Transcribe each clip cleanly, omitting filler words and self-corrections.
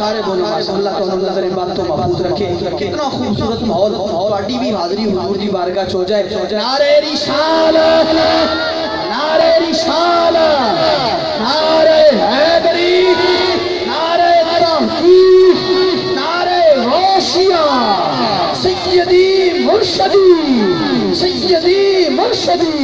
سارے بولو اللہ تعالیٰ نظر بات تو محفوظ رکھے. کتنا خوبصورت ماحول پارٹی بھی حاضری حضور دی بارگاہ چھو جائے. نعرہ رسالت، نعرہ رسالت، نعرہ حیدری، نعرہ تحقیق، نعرہ غوثیہ، سیدی مرشدی، سیدی مرشدی.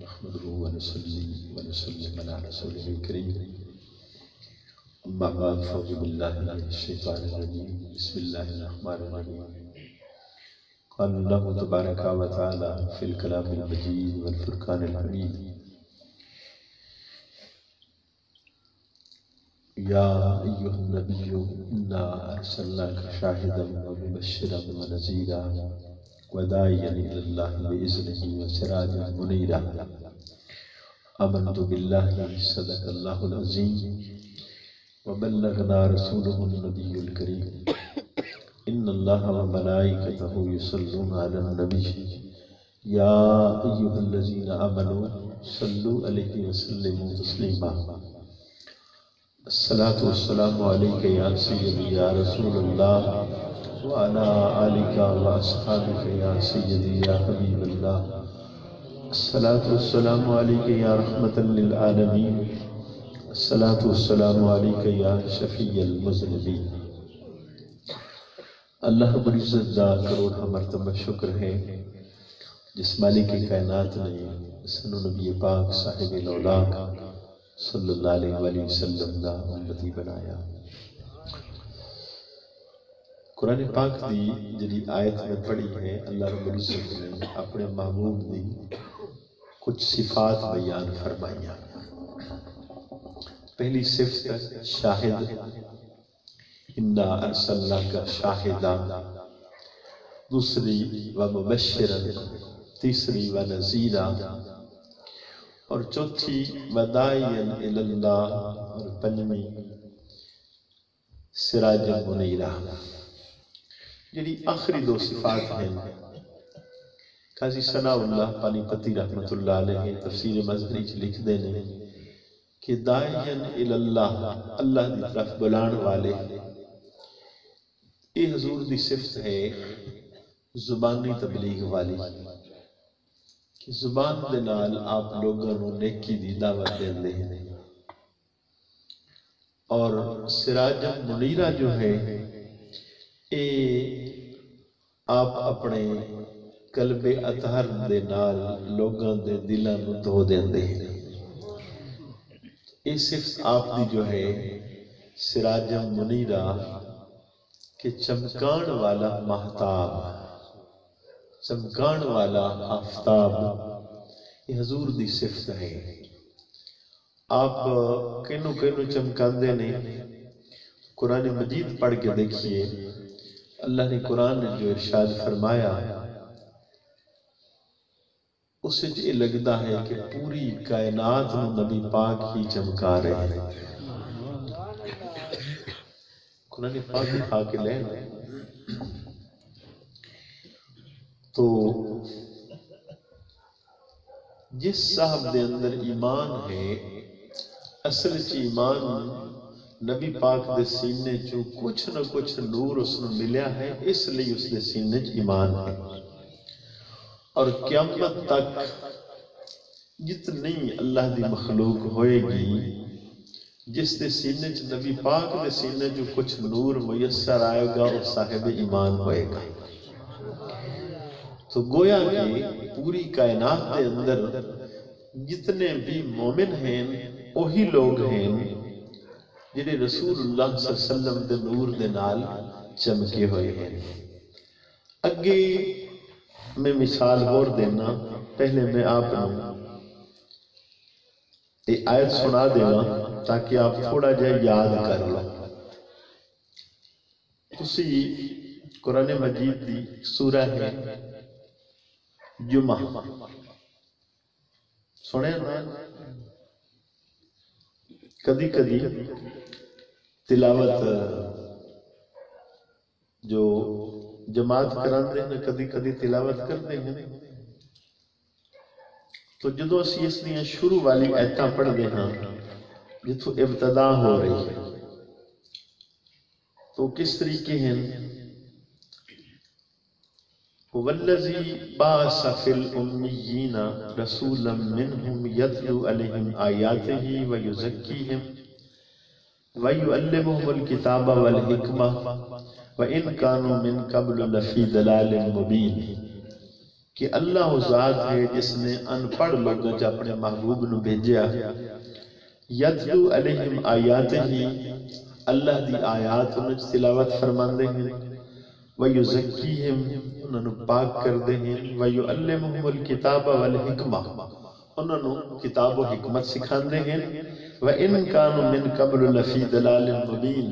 نحمده ونصلي ونسلم على رسوله الكريم. أما بعد فأعوذ بالله من الشيطان الرجيم. بسم الله الرحمن الرحيم. قال الله تبارك وتعالى في الكلام المجيد والفرقان الحميد: يا أيها النبي إنا أرسلناك شاهدا ومبشرا ونذيرا وداعيا إلى الله بإذنه وسراجا منيرا. آمنت بالله صدق الله العظيم وبلغنا رسوله النبي الكريم. إن الله وملائكته يصلون على النبي يا أيها الذين آمنوا صلوا عليه وسلموا تسليما. الصلاة والسلام عليك يا سيدي يا رسول الله وعلى آلك وأصحابك يا سيدي يا حبيب الله. الصلاة والسلام عليك يا رحمة للعالمين. الصلاة والسلام عليك يا شفيع المذنبين. اللہ رب العزت دا کروڑ مرتبہ شکر ہے جس مالک کائنات نے سنو نبی پاک صاحب الاولاق صلی اللہ علیہ وآلہ وسلم دا امتی بنایا. قرآن پاک دی جڑی آیت میں پڑھی ہے اللہ رب العزت نے اپنے محبوب دی کچھ صفات بیان فرمائیاں. پہلی صفت شاہد، انا ارسلناک شاہدا. دوسری ومبشرا، تیسری ونذیرا، اور چوتھی وداعیا الی اللہ، اور پنجویں سراجا منیرا. جڑی آخری دو صفات ہیں قاضی ثناء اللہ پانی پتی رحمت اللہ علیہ تفسیر مظہری چ لکھ دے نے کہ داعیا الی اللہ، اللہ دی طرف بلان والے. یہ حضور دی صفت ہے زبانی تبلیغ والی کہ زبان دے نال آپ لوگوں کو نیکی دی دعوت دیندے ہیں. اور سراج منیرہ جو ہے اے آپ اپنے قلب اطہر دے نال لوگاں دے دلاں نوں دھو دیندے ہیں. یہ صفت آپ دی جو ہے سراج منیرہ کہ چمکان والا مہتاب، چمکان والا آفتاب، یہ حضور دی صفت ہے. آپ کینو کینو چمکاندے نے. قرآن مجید پڑھ کے دیکھیے اللہ نے قرآن نے جو ارشاد فرمایا اس سے یہ لگتا ہے کہ پوری کائنات میں نبی پاک ہی چمکا رہے ہیں. قرآن پاک اٹھا کے لیں تو جس صاحب دے اندر ایمان ہے اصل چ ایمان نبی پاک دے سینے چوں کچھ نہ کچھ نور اس نے ملیا ہے، اس لیے اس دے سینے چ ایمان ہے. اور قیامت تک جتنی اللہ دی مخلوق ہوئے گی جس دے سینے چ نبی پاک دے سینے جو کچھ نور میسر آئے گا وہ صاحب ایمان ہوئے گا. تو گویا کہ پوری کائنات دے اندر جتنے بھی مومن ہیں وہی لوگ ہیں جنہیں رسول اللہ صلی اللہ علیہ وسلم دے نور دے نال چمکے ہوئے ہیں. اگے میں مثال اور دینا، پہلے میں آپ ایک آیت سنا دینا تاکہ آپ تھوڑا جائے یاد کر لو. تسی قرآن مجید دی سورہ ہے جمعہ سنے نا کدی کدی تلاوت جو جماعت کراندے ہیں کدی کدی تلاوت کرتے ہیں تو جدو اسی اس نے شروع والی ایتاں پڑھ دے ہاں جتو ابتدا ہو رہی ہے تو کس طریقے ہیں وَالَّذِي بَعَثَ فِي الْأُمِّيِّينَ رَسُولًا مِّنْهُمْ يَتْلُو عَلَيْهِمْ آيَاتِهِ وَيُزَكِّيهِمْ وَيُعَلِّمُهُمُ الْكِتَابَ وَالْحِكْمَةَ وَإِنْ كَانُوا مِنْ قَبْلُ لَفِي ضَلَالٍ مُبِينٍ کہ اللہ ذات ہے جس نے ان پڑھ لوگوں جو اپنے محبوب نو بھیجیا یتلو علیہم آیاتہ اللہ دی آیات انہیں تلاوت فرماندے ہیں وَيُزَكِّيهِمْ انہوں پاک کر دے ہیں وَيُعَلِّمُهُمُ الْكِتَابَ وَالْحِكْمَةَ انہوں کتاب و حکمت سکھان دے ہیں وَإِنْ كَانُوا مِنْ قَبْلُ لَفِي ضَلَالٍ مُبِينٍ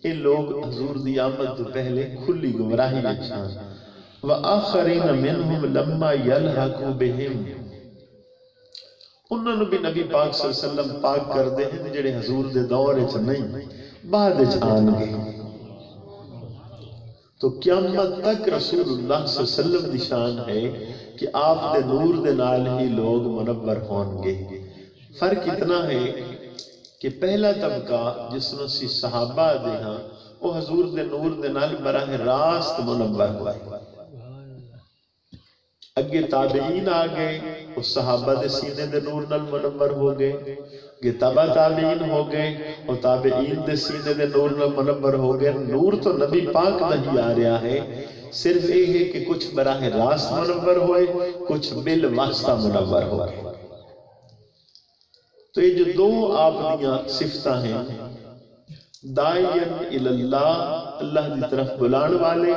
یہ لوگ حضور دی آمد تو پہلے کھلی گمراہی اچھان وَآخَرِينَ مِنْهُمْ لَمَّا يَلْحَقُوا بِهِمْ انہوں بھی نبی پاک صلی اللہ علیہ وسلم پاک کر دے ہیں جڑے حضور دے دور اچھ نہیں بعد اچھ آن گے تو قیامت تک رسول اللہ صلی اللہ علیہ وسلم دی شان ہے کہ آپ دے نور دے نال ہی لوگ منور ہون گے فرق اتنا ہے کہ پہلا طبقہ جس نے سی صحابہ دے ہاں وہ حضور دے نور دے نال براہ راست منور ہوا ہے اگے تابعین آگئے اس صحابہ دے سینے دے نور نال منور ہو گئے کہ تبا تابعین ہو گئے اور تابعین دے سینے دے نور نال منور ہو گئے نور تو نبی پاک نہیں آ رہا ہے صرف یہ ہے کہ کچھ براہ راست منور ہوئے کچھ بالواسطہ منور ہوئے تو یہ جو دو آپ دیاں صفتہ ہیں دائین الاللہ اللہ دی طرف بلان والے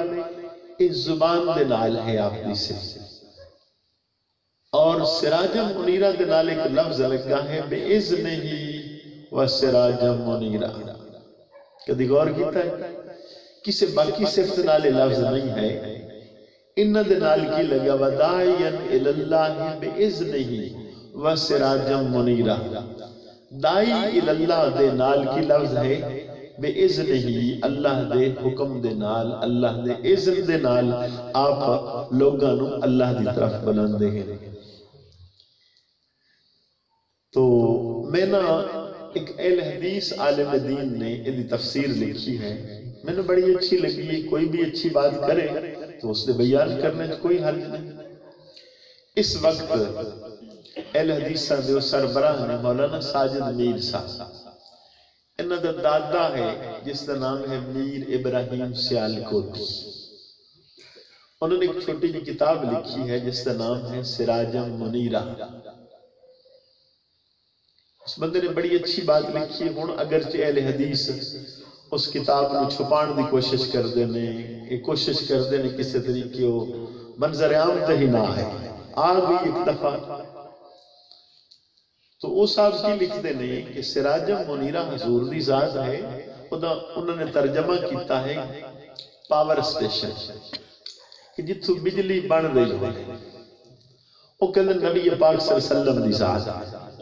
اس زبان دے نال ہے آپ دی صفت اور سراجم منیرہ دے نال ایک لفظ لگا ہے بِإِذْنِهِ وَسِرَاجم منیرہ کدی غور کیتا ہے کسی باقی صفت نال لفظ نہیں ہے انہ دے نال کی لگا وَدَائِيًا إِلَى بِإِذْنِهِ وَسِرَاجم منیرہ دائی الاللہ دے نال کی لفظ ہے بِإِذْنِهِ اللہ دے حکم دے نال اللہ دے اذن دے نال آپ لوگانو اللہ دی طرف بلندے ہیں تو میں نا ایک اہل حدیث عالم دین نے یہ تفسیر لکھی ہے میں نے بڑی اچھی لگی ہے کوئی بھی اچھی بات کرے تو اس نے بیان کرنے تو کوئی حرج نہیں اس وقت اہل حدیثہ دے سربراہ نے مولانا ساجد میر صاحب انہ دا دادا ہے جس کا نام ہے میر ابراہیم سیالکوٹی انہوں نے ایک چھوٹی جی کتاب لکھی ہے جس کا نام ہے سراجم منیرہ اس بندے نے بڑی اچھی بات لکھی ہے ہون اگرچہ اہل حدیث اس کتاب کو چھپان دی کوشش کر دینے ایک کوشش کر دینے کسی طریقے ہو منظر عام تہی نہ ہے آگئی ایک دفعہ تو وہ صاحب کی لکھ دینے کہ سراجم منیرہ حضور دی ذات ہے انہوں نے ترجمہ کیتا ہے پاور سٹیشن کہ جتو بجلی بن رہی ہو وہ کہتے نبی پاک صلی اللہ علیہ وسلم دی ذات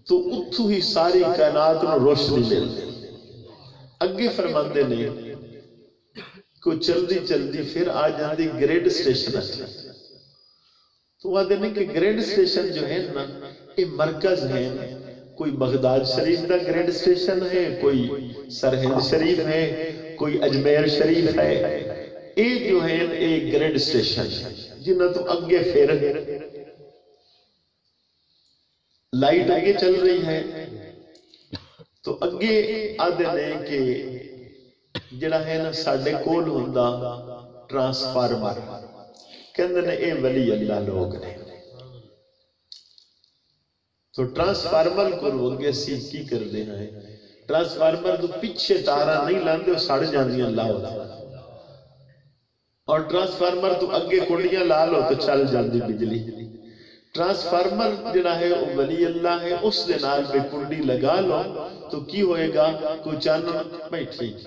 تو اتھو ہی ساری کائنات میں روشنی مل اگے فرماندے نے کو چلدی چلدی پھر آ جاندی گریڈ سٹیشن اچھا تو وہ دینے کہ گریڈ سٹیشن جو ہے نا یہ مرکز ہے کوئی بغداد شریف دا گریڈ سٹیشن ہے کوئی سرہند شریف ہے کوئی اجمیر شریف ہے یہ جو ہے ایک گریڈ سٹیشن جنہ تو اگے پھر لائٹ آگے چل رہی ہے تو اگے آدھے نے کہ جڑا ہے نا ساڑھے کول ہوندہ ٹرانسفارمر کہندے نے اے ولی اللہ لوگ نے تو ٹرانسفارمر کو روگے سی کی کر دینا ہے ٹرانسفارمر تو پیچھے تارہ نہیں لاندے وہ ساڑھ جاندی اللہ ہوتا اور ٹرانسفارمر تو اگے کنڈیاں لالو تو چل جاندی بجلی ٹرانسفارمر جڑا ہے وہ ولی اللہ ہے اس دے نال پہ کنڈی لگا لو تو کی ہوئے گا کوئی چانن بھائی ٹھیک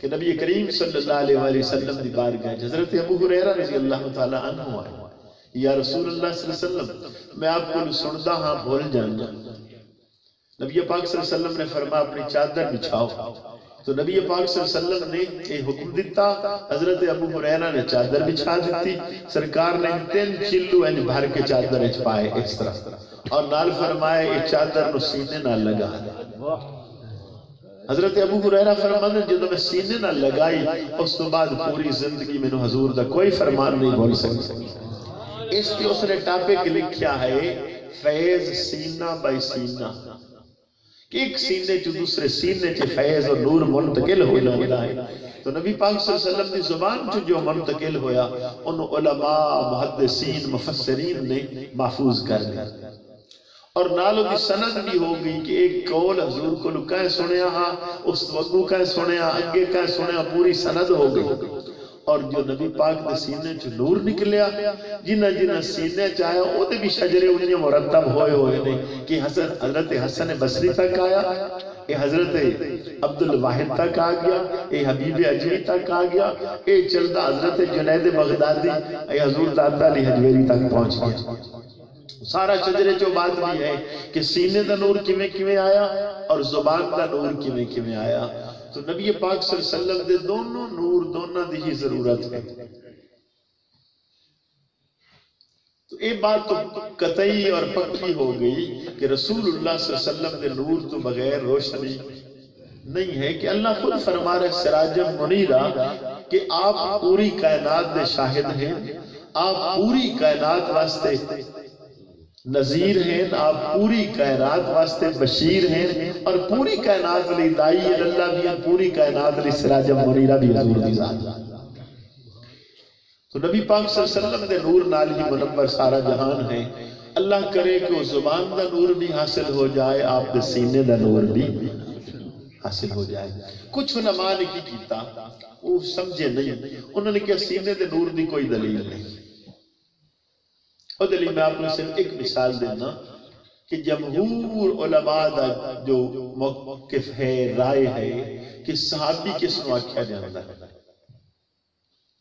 کہ نبی کریم صلی اللہ علیہ وسلم دی بارگاہ حضرت ابو ہریرہ رضی اللہ تعالی عنہ آئے، یا رسول اللہ صلی اللہ علیہ وسلم میں آپ کو سندا ہاں بھول جانا۔ نبی پاک صلی اللہ علیہ وسلم نے فرمایا اپنی چادر بچھاؤ، تو نبی پاک صلی اللہ علیہ وسلم نے یہ حکم دیتا، حضرت ابو ہریرہ نے چادر بچھا دیتی، سرکار نے 3 چلو بھر کے چادر اچ پائے اس طرح، اور نال فرمایا یہ چادر نو سینے نہ لگا۔ حضرت ابو ہریرہ فرماتے ہیں جدو میں سینے نہ لگائی اس تو بعد پوری زندگی میں حضور دا کوئی فرمان نہیں بول سکتی۔ اس کی اس نے ٹاپک لکھیا ہے فیض سینہ بائی سینہ، کہ ایک سینے جو دوسرے سینے چے فیض اور نور منتقل ہو جاتا ہے۔ تو نبی پاک صلی اللہ علیہ وسلم کی زبان جو منتقل ہویا ان علماء محدثین مفسرین نے محفوظ کر لیا، اور نالو کی سند بھی ہو گئی کہ ایک قول حضور کو لکھائیں سنیا ہاں، اس وقو کہیں سنیا، انگے کہیں سنیا، پوری سند ہو گئی۔ اور جو نبی پاک دے سینے چ نور نکلیا، جنہ جنہ سینے چاہیا وہ دے بھی شجرے انہیں مرتب ہوئے نے، کہ حضرت حسن بصری تک آیا، اے حضرت عبد الواحد تک آ گیا، اے حبیب اجمی تک آ گیا، اے چلدہ حضرت جنید بغدادی، اے حضور داتا علی حجویری تک پہنچ گیا۔ سارا شجرے جو بات بھی ہے کہ سینے دا نور کیویں کیویں آیا اور زبان دا نور کیویں کیویں آیا۔ تو نبی پاک صلی اللہ علیہ وسلم دے دونوں نور دونوں دی ہی ضرورت ہے۔ تو یہ بات تو قطعی اور پکی ہو گئی کہ رسول اللہ صلی اللہ علیہ وسلم دے نور تو بغیر روشنی نہیں ہے، کہ اللہ خود فرما رہے سراجم منیرہ کہ آپ پوری کائنات دے شاہد ہیں، آپ پوری کائنات واسطے نذیر ہیں، آپ پوری کائنات واسطے بشیر ہیں، اور پوری کائنات لی دائی اللہ بھی ہیں، پوری کائنات لی سراج منیرہ بھی حضور دی ذات۔ تو نبی پاک صلی اللہ علیہ وسلم دے نور نال ہی منور سارا جہان ہے۔ اللہ کرے کہ وہ زبان دا نور بھی حاصل ہو جائے، آپ دے سینے دا نور بھی حاصل ہو جائے۔ کچھ علماء نے کی کیتا وہ سمجھے نہیں، انہوں نے کہا سینے دے نور دی کوئی دلیل نہیں۔ اور دلیل میں آپ نے صرف ایک مثال دینا کہ جمہور علماء دا جو موقف ہے، رائے ہے کہ صحابی کس نو آکھیا جاندہ ہے،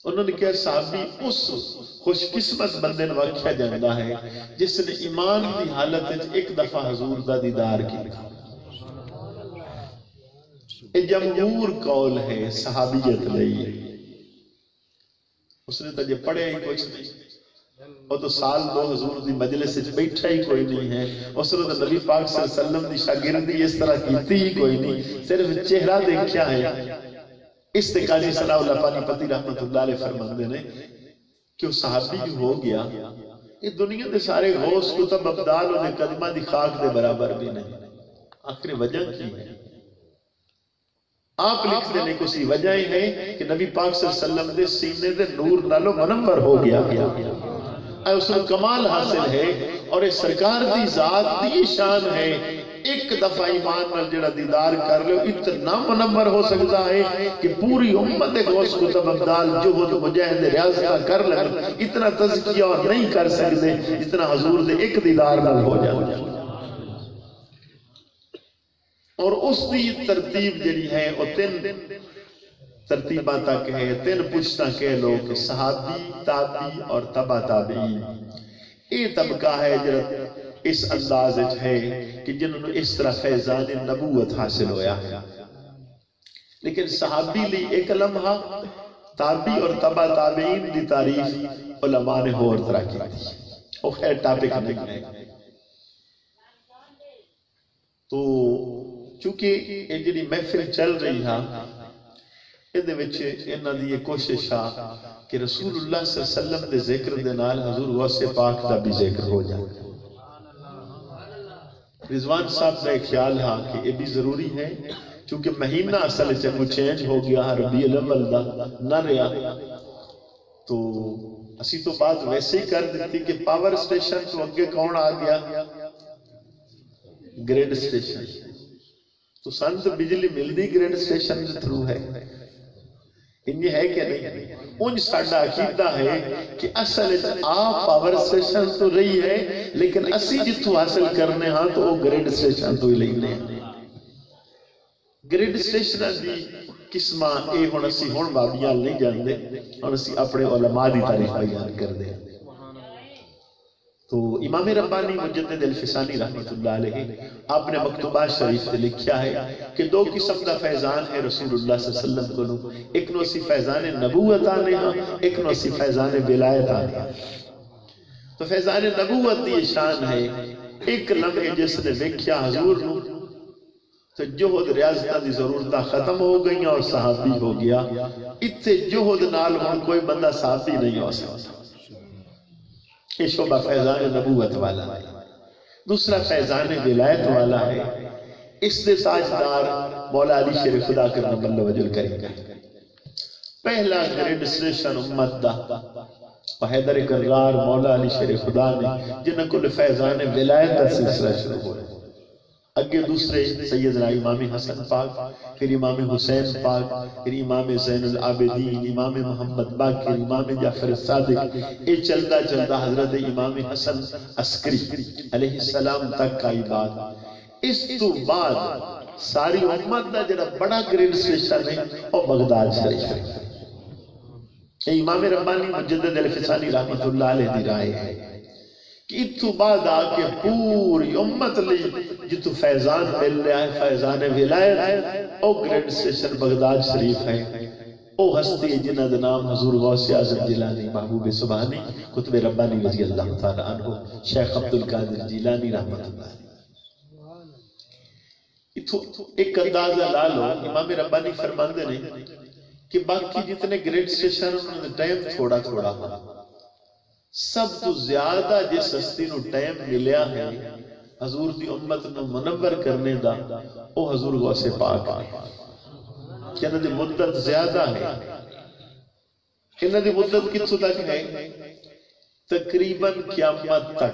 انہوں نے کہا صحابی اس خوش قسمت بندے نو آکھیا جاندہ ہے جس نے ایمان کی حالت ایک دفعہ حضور دا دیدار کی۔ یہ جمہور قول ہے صحابیت لئی، اس نے تو یہ پڑھے ہی کچھ نہیں، وہ تو سال 2 حضور دی مجلس سے بیٹھا ہی کوئی نہیں ہے، اس نے تو نبی پاک صلی اللہ علیہ وسلم دی شاگردی اس طرح کیتی ہی کوئی نہیں، صرف چہرہ دیکھیا ہے۔ اس تے قاضی صلاح اللہ پانی پتی رحمت اللہ علیہ فرماندے نے کہ وہ صحابی جو ہو گیا، یہ دنیا دے سارے غوث کتب ابدال اور قدمہ دی خاک دے برابر بھی نہیں۔ آخر وجہ کی ہے؟ آپ لکھ دینے کو سی وجہ ہے کہ نبی پاک صلی اللہ علیہ وسلم دے سینے دے نور نالو منور ہو گیا، اس میں کمال حاصل ہے، اور یہ سرکار دی ذات دی شان ہے۔ ایک دفعہ ایمان نال جڑا دیدار کر لو اتنا منور ہو سکتا ہے کہ پوری امت غوث کتب ابدال جہد مجاہد ریاضہ کر لگ اتنا تزکیہ اور نہیں کر سکتے جتنا حضور دے ایک دیدار نال ہو جائے۔ اور اس دی ترتیب جڑی ہے وہ 3 ترتیبہ تک ہے، 3 پشتہ کہہ لو کہ صحابی، تابعی اور تبع تابعین۔ یہ طبقہ ہے جو اس انداز ہے کہ جنہوں نے اس طرح فیضان نبوت حاصل ہویا ہے۔ لیکن صحابی لی ایک لمحہ، تابعی اور تبع تابعین دی تعریف علماء نے اور طرح کی تھی، وہ خیر ٹاپک نہیں ہے۔ تو چونکہ یہ جنہی محفل چل رہی ہے، یہ انہاں دی یہ کوشش ہے کہ رسول اللہ صلی اللہ علیہ وسلم دے ذکر دے نال حضور غوث پاک دا بھی ذکر ہو جائے۔ رضوان صاحب کا ایک خیال ہے کہ یہ بھی ضروری ہے، چونکہ مہینہ اصل چنگو چینج ہو گیا ربیع الاول دا نہ رہا، تو اسی تو بات ویسے ہی کر دیتی کہ پاور سٹیشن تو اگے کون آ گیا؟ Grid station. تو سن تو بجلی مل دی گریڈ سٹیشن کے تھرو ہے، انہیں ہے کہ نہیں؟ انج ساڈا عقیدہ ہے کہ اصل آپ پاور سٹیشن تو رہی ہے، لیکن اسی جتوں حاصل کرنے ہاں تو وہ گریڈ سٹیشن تو ہی لینے ہیں۔ گریڈ اسٹیشن دی قسمہ اے ہن اسی ہن بابیاں نہیں جاندے ہن اسی اپنے علماء دی تاریخ بیان کر دیں. تو امام ربانی مجدد الفسانی رحمت اللہ علیہ آپ نے مکتوبات شریف سے لکھیا ہے کہ دو قسم دا فیضان ہے رسول اللہ صلی اللہ علیہ وسلم کو. ایک نو سی فیضان نبوت آنے ہاں، ایک نو سی فیضان ولایت آنے ہاں. تو فیضان نبوت دی شان ہے ایک لمحے جس نے ویکھیا حضور نو تو جوہد ریاضتہ دی ضرورتہ ختم ہو گئی اور صحابی ہو گیا. اتھے جوہد نال ہوں کوئی بندہ صحابی نہیں ہو سکتا. یہ شعبہ فیضان نبوت والا ہے. دوسرا فیضان ولایت والا ہے. اس نے تاجدار مولا علی شیر خدا کرم اللہ وجل کریں. پہلا گریڈ اسٹیشن امت دا حیدر کرار مولا علی شیر خدا نے جنہاں کو فیضان ولایت دا سلسلہ شروع ہو رہا ہے. اگے دوسرے سیدنا امام حسن پاک، پھر امام حسین پاک، پھر امام زین العابدین، امام محمد باقر، امام جعفر صادق. یہ چلتا چلتا حضرت امام حسن عسکری علیہ السلام تک کا بات. اس تو بعد ساری امت دا جڑا بڑا گریڈ اسٹیشن ہے اور بغداد شریف ہے. یہ امام ربانی مجدد الفسانی رحمت اللہ علیہ دی رائے ہے کہ اتو بعد آکے پوری امت لی جتو فیضان مل رہا ہے فیضان ولایت ہے او گریڈ اسٹیشن بغداد شریف ہے. او ہستی جنہ دا نام حضور غوث اعظم جیلانی محبوب سبحانی کتب ربانی رضی اللہ تعالی عنہ شیخ عبدالقادر جیلانی رحمت اللہ علیہ. ایک اندازہ لالو امام ربانی فرماندے نے کہ باقی جتنے گریڈ اسٹیشن انہوں نے ٹائم تھوڑا تھوڑا ہوا. سب تو زیادہ جس ہستی نو ٹائم ملیا ہے حضور دی امت نو منور کرنے دا او حضور غوث پاک ہے. کہ انہوں دی مدت زیادہ ہے. انہوں دی مدت کتوں تک ہے؟ تقریباً قیامت تک.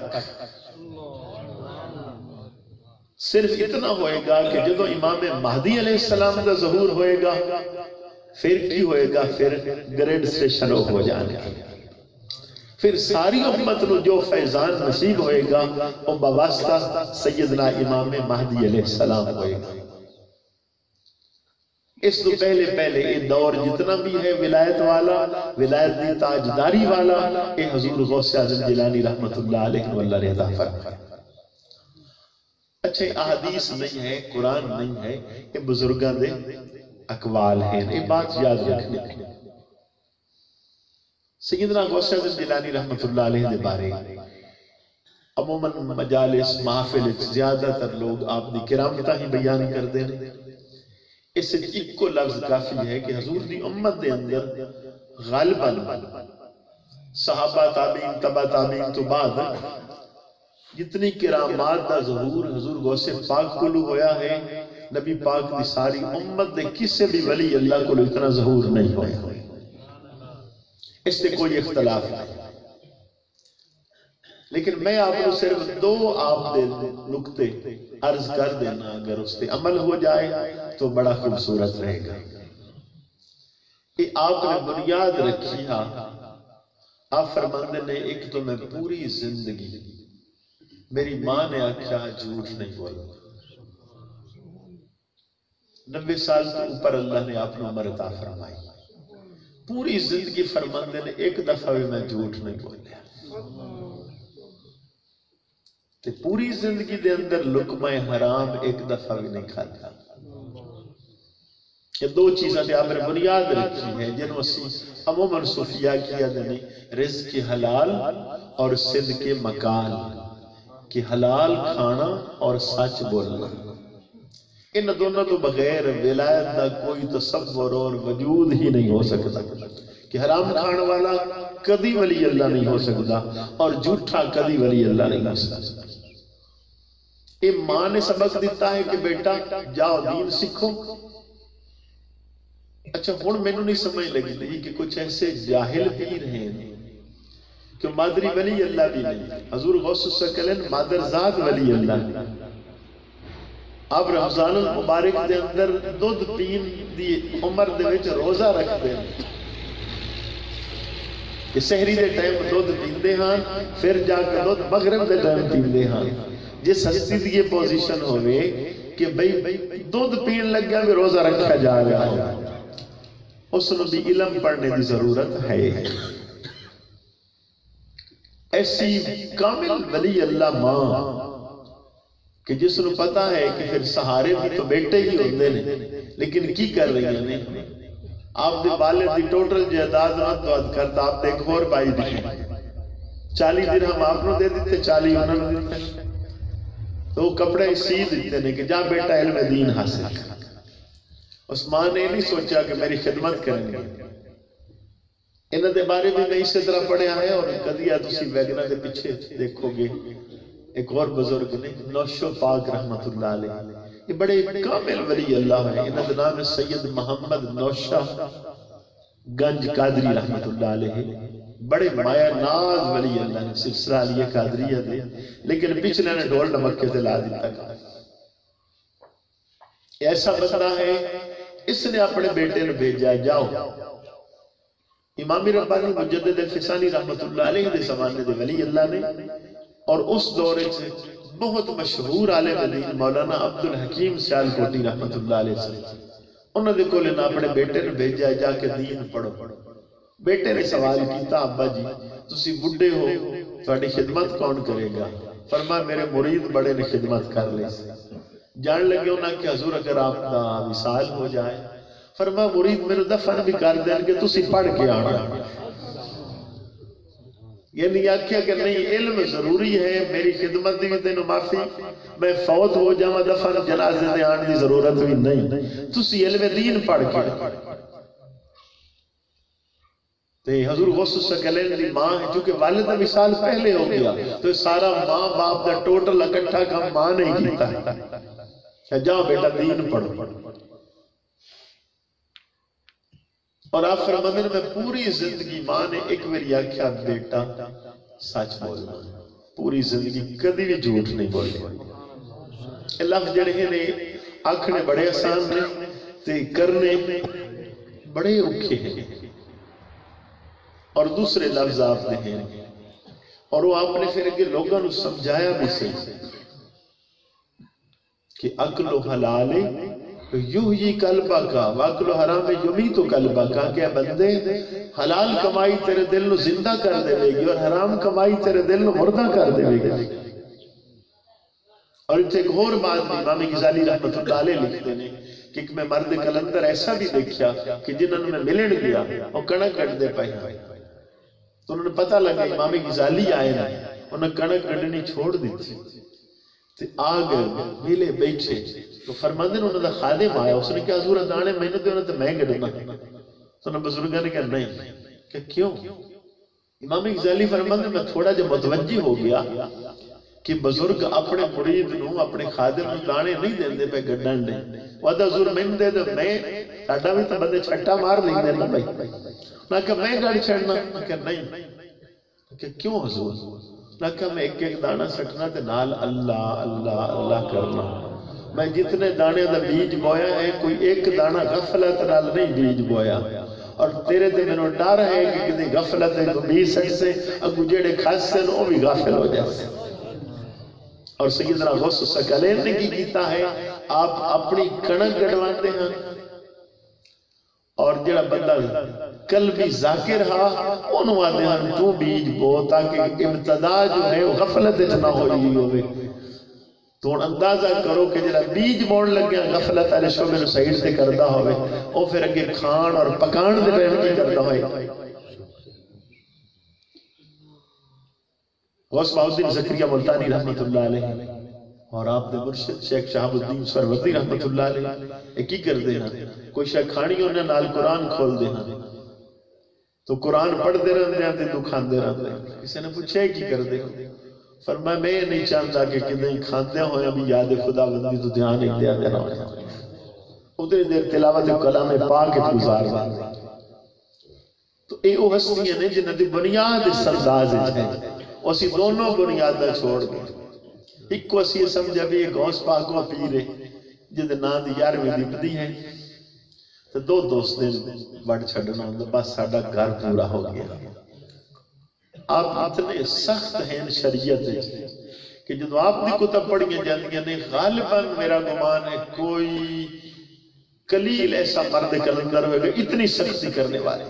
صرف اتنا ہوئے گا کہ جدو امام مہدی علیہ السلام دا ظہور ہوئے گا پھر کی ہوئے گا؟ پھر گریڈ اسٹیشن ہو جانے گا. پھر ساری امت نو جو فیضان نصیب ہوئے گا وہ بواسطہ سیدنا امام مہدی علیہ السلام ہوئے گا. اس تو پہلے یہ دور جتنا بھی ہے ولایت والا، ولایت دی تاجداری والا، یہ حضور غوث اعظم جیلانی رحمت اللہ علیہ واللہ رضا فرمائے. اچھے احادیث نہیں ہے، قرآن نہیں ہے، یہ بزرگاں دے اقوال ہیں. یہ بات یاد رکھنے کی. سیدنا غوث اعظم جیلانی رحمت اللہ علیہ دے بارے عموماً مجالس محافل زیادہ تر لوگ آپ دی کرامتہ ہی بیان کر دیں. اس سے ایک کو لفظ کافی ہے کہ حضور دی امت دے اندر غالباً صحابہ تابعین تبع تابعین تو بعد جتنی کرامات دا ظہور حضور غوث پاک کو ہویا ہے نبی پاک دی ساری امت دے کسی بھی ولی اللہ کو اتنا ظہور نہیں ہویا. اس سے کوئی اختلاف نہیں. لیکن میں آپ کو صرف دو آپ دے نکتے عرض کر دینا، اگر اس پہ عمل ہو جائے تو بڑا خوبصورت رہے گا. کہ آپ نے بنیاد رکھی ہے. آپ فرماندے نے ایک تو میں پوری زندگی میری ماں نے آکھا جھوٹ نہیں بولا. 90 سال کے اوپر اللہ نے آپ نے عمر عطا فرمائی. پوری زندگی فرماندے نے ایک دفعہ بھی میں جھوٹ نہیں بولیا. تے پوری زندگی دے اندر لقمہ حرام ایک دفعہ بھی نہیں کھاتا. یہ دو چیزیں تے آپ نے بنیاد رکھی ہے جنہوں اسی عموماً صوفیاء کیا دنی رزق حلال اور صدق مکان کہ حلال کھانا اور سچ بولنا. ان دونوں تو بغیر ولایت دا کوئی تصور اور وجود ہی نہیں ہو سکتا. کہ حرام کھانے والا کدی ولی اللہ نہیں ہو سکتا اور جھوٹا کدی ولی اللہ نہیں ہو سکتا. یہ ماں نے سبق دیتا ہے کہ بیٹا جاؤ دین سکھو. اچھا ہن مینوں نہیں سمجھ لگی تھی کہ کچھ ایسے جاہل پیر ہیں کہ مادری ولی اللہ بھی نہیں. حضور غوث الثقلین مادر ذات ولی اللہ نہیں. آپ رمضان المبارک دے اندر دودھ پین دی عمر دے وچ روزہ رکھتے ہیں کہ سحری دے ٹائم دودھ پیندے ہاں پھر جا کے دودھ مغرب دے ٹائم پیندے ہاں. جس ہستی دی یہ پوزیشن ہوئے کہ بھئی دودھ پین لگ گیا بھی روزہ رکھا جا رہا ہو، اس نے بھی علم پڑھنے کی ضرورت ہے۔ ایسی کامل ولی اللہ ماں کہ جس نے پتا ہے کہ پھر سہارے بھی تو بیٹے ہی ہوندے نے، لیکن کی کر رہی ہیں نہیں آپ دے والد دی ٹوٹل جائیداد نہ کرتا، آپ دے ایک اور بھائی دی 40 درہم آپ نے دے دیتے، 40 انہوں نے دیتے، تو وہ کپڑے سی دیتے نے کہ جا بیٹا علم دین حاصل کر۔ اس ماں نے نہیں سوچا کہ میری خدمت کریں گے۔ انہوں دے بارے میں اسی طرح پڑھیا ہے، اور کدیا تسی ویگنا دے پیچھے دیکھو گے ایک اور بزرگ نے نوشو پاک رحمت اللہ علیہ، یہ بڑے کامل ولی اللہ ہے، انہوں کا نام ہے سید محمد نوشہ گنج قادری رحمت اللہ علیہ، بڑے مایا ناز ولی اللہ نے سلسلہ علیہ قادریہ دے، لیکن پچھلے نے ڈھول نمک کے دلا دیتا ہے۔ ایسا بندہ ہے، اس نے اپنے بیٹے نے بھیجا جاؤ امامی ربانی مجدد الفسانی رحمت اللہ علیہ دے زمانے دے ولی اللہ نے، اور اس دورے سے بہت مشہور عالم دین مولانا عبدالحکیم سیالکوٹی رحمت اللہ علیہ سے انہوں نے کولے نہ اپنے بیٹے نے بھیجا جا کے دین پڑھو۔ بیٹے نے سوال کیتا ابا جی تسی بڈھے ہو تہاڈی خدمت کون کرے گا؟ فرمایا میرے مرید بڑے نے خدمت کر لی۔ جان لگے انہاں کہ حضور اگر آپ دا وصال ہو جائے، فرمایا مرید میرے دفن بھی کر دیں کہ تسی پڑھ کے آنا۔ یعنی آکھیا کہ نہیں علم ضروری ہے، میری خدمت دی تینوں معافی، میں فوت ہو جاواں دفن جنازے دے آن دی ضرورت بھی نہیں، تسی علم دین پڑھ کے۔ تو حضور غوث الثقلین دی ماں ہے، چونکہ والد کا وصال پہلے ہو گیا تو سارا ماں باپ دا ٹوٹل اکٹھا کام ماں نے کیتا ہے، جاؤ بیٹا دین پڑھو۔ اور آپ فرماتے ہیں میں پوری زندگی ماں نے ایک میری آکھیا بیٹا سچ بولنا، پوری زندگی کدی بھی جھوٹ نہیں بولنا۔ لفظ جڑے ہیں آکھنے بڑے آسان نے تے کرنے بڑے اوکھے ہیں، اور دوسرے لفظ آپ نے ہیں، اور وہ آپ نے پھر کہ لوگوں نے سمجھایا بھی سے کہ عقل و حلال یحیی قلبہ کا وعقل و حرام یمیت قلبہ کا، کہ بندے حلال کمائی تیرے دل نو زندہ کر دے گی اور حرام کمائی تیرے دل نو مردہ کر دے گی۔ اور ایک اور بات امام غزالی رحمت اللہ علیہ لکھتے ہیں کہ ایک میں مرد کلندر ایسا بھی دیکھا کہ جنہوں نے ملن گیا وہ کڑک کٹ دے پائے، تو انہوں نے پتہ لگا امام غزالی آئے نا، انہوں نے کڑک کٹنی چھوڑ دی تھی، آگے ملے بیٹھے تو فرماندے نے انہوں نے خادم آیا، اس نے کہا حضور دانے میں نے دینا تو میں گڑنا، تو انہوں نے بزرگاں نے کہا نہیں، کہ کیوں؟ امام غزالی فرماندے میں تھوڑا جو متوجہ ہو گیا کہ بزرگ اپنے مرید نو اپنے خادم نو دانے نہیں دیں دے پہ گڑن دے، وعدہ حضور میں دے دے میں ساڈا بھی تو بندے چھٹا مار نہیں دینا بھائی، نہ کہ میں گڑ چھڑنا، کہ نہیں، کہ کیوں حضور؟ نہ کہ میں ایک ایک دانہ سٹنا تے نال اللہ اللہ اللہ کرنا، میں جتنے دانے دا بیج بویا ہے کوئی ایک دانہ غفلت نال نہیں بیج بویا، اور تیرے تے میں ڈر ہے کہ کدی غفلت ہے بیج سٹ سے اگو جیڑے خاص سے وہ بھی غافل ہو جائے۔ اور سیدنا غوث الثقلین نے کی کیتا ہے، آپ اپنی کڑک گڑواندے ہیں، اور جڑا بندہ قلبی ذاکر ہا انہوں آدھے ہیں تو بیج بو تاکہ ابتدا جو ہے غفلت نہ ہوئی ہوئے، تو اندازہ کرو کہ جڑا بیج بون لگے غفلت علیہ شعبے نو سائیڈ سے کردہ ہوئے، او پھر اگے کھان اور پکان دے پہن کی کردہ ہوئے۔ غوث الدین زکریا ملتانی رحمت اللہ علیہ اور آپ دے مرشد شیخ شہاب الدین سروردی رحمت اللہ علیہ ایک ہی کر دینا، کوئی شیخ کھانی انہیں نال قرآن کھول دینا، تو قرآن پڑھ دے رہے ہیں تو کھان دے رہے ہیں۔ کسی نے پوچھے کی کر دے، فرمایا میں نہیں چاہتا کہ کدیں کھاندے ہوئے ابھی یاد خدا بندی تو دھیان نہیں دیا دینا ہوئے، ادھر دیر تلاوت کلام پاک گزار دیں۔ تو اے او ہستیاں نے جنہاں دی بنیاد اس انداز ہے، اسی دونوں بنیادہ چھوڑ گئے، ایک کو اسی سمجھا بھی ایک غوث پاک کو پیرے جد نا دی یارویں دی بدی ہے، تو دو دوست نے بڑھ چھڑنا ہوں بس ساڑھا گھر پورا ہو گیا۔ آپ اتنے سخت ہیں شریعت کہ کہ جدو آپ دی کتب پڑھیاں جاندیاں نے غالباً میرا گمان ہے کوئی قلیل ایسا مرد کلندر ہوئے گا اتنی سختی کرنے والے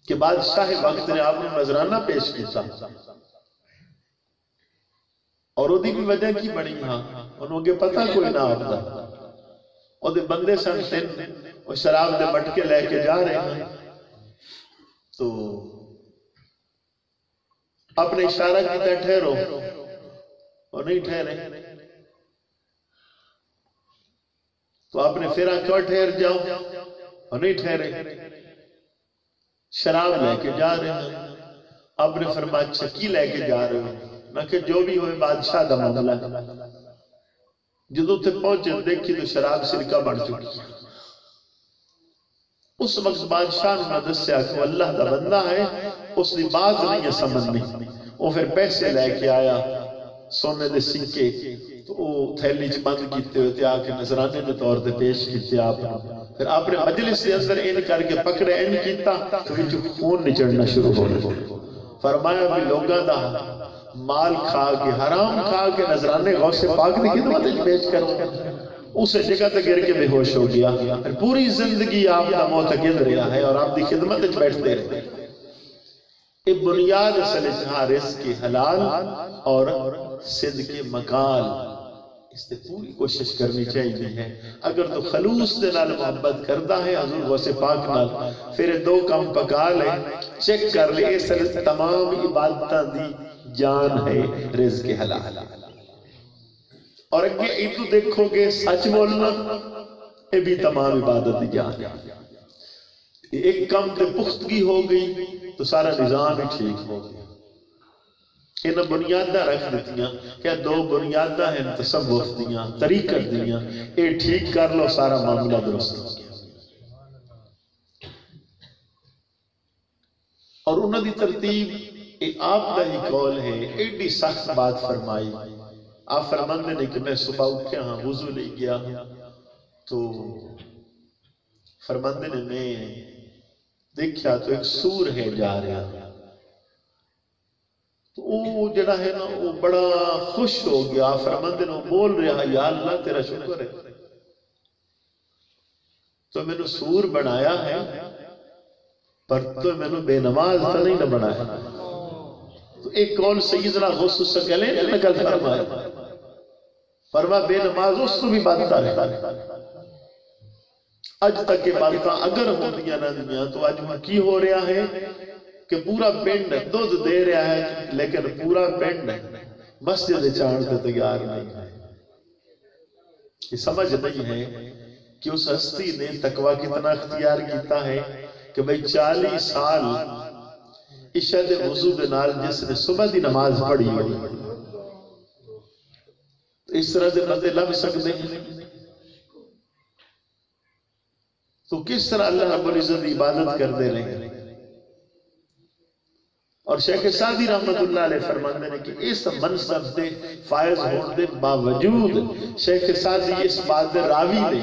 کہ بادشاہ وقت نے آپ نے نذرانہ پیش کیتا اور وہ دی بھی وجہ کی بڑی ہاں انہوں کے پتہ کوئی نہ آپتا اور دے بندے سن تین وہ شراب دے مٹکے لے کے جا رہے ہیں تو اپنے اشارہ کیتا ٹھہرو اور نہیں ٹھہرے تو آپ نے پھر کیوں ٹھہر جاؤ اور نہیں ٹھہرے شراب لے کے جا رہے ہیں آپ نے فرمایا چکی لے کے جا رہے ہو نہ کہ جو بھی ہوئے بادشاہ دا معاملہ جدو تے پہنچے دیکھی تو شراب سرکہ بڑھ چکی اس وقت بادشاہ نے دسیا کہ وہ اللہ دا بندہ ہے اس دی بات نہیں ہے سمجھنی وہ پھر پیسے لے کے آیا سونے دے سکے تو وہ تھیلی چ بند کیتے ہوئے آ کے نذرانے دے طور تے پیش کیتے آپ پھر آپ نے مجلس کے اندر ان کر کے پکڑے ان کیتا تو وچ خون نچڑنا شروع ہو گیا فرمایا بھی لوگاں دا مال کھا کے حرام کھا کے نذرانے غوث پاک دی خدمت وچ پیش کرو اسے جگہ تے گر کے بے ہوش ہو گیا پھر پوری زندگی آپ دا معتقد رہا ہے اور آپ دی خدمت وچ بیٹھتے رہے یہ بنیاد اصل جہاں رزق حلال اور صدق مقال اس سے پوری کوشش کرنی چاہیے ہے اگر تو خلوص دے نال محبت کرتا ہے حضور غوث پاک نال پھر دو کام پکا لے چیک کر لے اس تمام عبادتاں دی جان ہے رزق حلال اور اگے ایتو دیکھو گے سچ بولنا یہ بھی تمام عبادت دی جان ہے ایک کم تے پختگی ہو گئی تو سارا نظام ہی ٹھیک ہو گیا انہیں بنیادہ رکھ دیتیاں کیا دو بنیادہ ہیں تصوف دیاں طریقت دیاں اے ٹھیک کر لو سارا معاملہ درست ہو گیا اور انہوں دی ترتیب آپ کا ہی قول ہے ایڈی سخت بات فرمائی آپ فرماندے نے کہ میں صبح اٹھے ہاں وضو لے گیا تو فرماندے نے میں دیکھا تو ایک سور ہے جا رہا تو وہ جڑا ہے نا وہ بڑا خوش ہو گیا فرماندے نے بول رہا یا اللہ تیرا شکر ہے تو میں نے سور بنایا ہے پر تو میں نے بے نماز تو نہیں نہ بنایا تو ایک قول سیدنا غوث الثقلین نے نقل فرمایا فرما بے نماز اس تو بھی بانتا ہے اج تک کے باتاں اگر ہوندیاں نہ دیاں تو اج میں کی ہو رہا ہے کہ پورا پنڈ دودھ دے رہا ہے لیکن پورا پنڈ مسجد چاند سے تیار نہیں ہے یہ سمجھ نہیں ہے کہ اس ہستی نے تقوی کتنا اختیار کیتا ہے کہ بھئی 40 سال عشاء دے وضو دے نال جس نے صبح دی نماز پڑھی ہوئی اس طرح دے بندے لب سکتے ہیں تو کس طرح اللہ رب العزت عبادت کر دے رہے ہیں اور شیخ سعدی رحمت اللہ علیہ فرماندے نے کہ اس منصب دے فائز ہونے دے باوجود شیخ سعدی اس بات دے راوی نے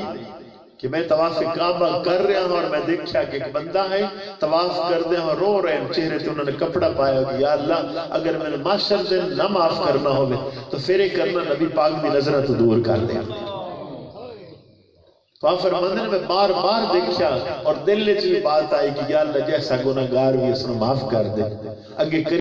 کہ میں طواف کعبہ کر رہا ہوں اور میں دیکھا کہ ایک بندہ ہے طواف کر دے اور رو رہے ہیں چہرے تو انہوں نے کپڑا پایا کہ یا اللہ اگر میں نے معاشر دے نہ معاف کرنا ہوگے تو پھر ایک کرنا نبی پاک دی نظرہ تو دور کر دے تو آپ فرماندے نے میں بار بار دیکھا اور دل لے چلی بات آئی کہ یا اللہ جیسا گناہگار بھی اس نے معاف کر دے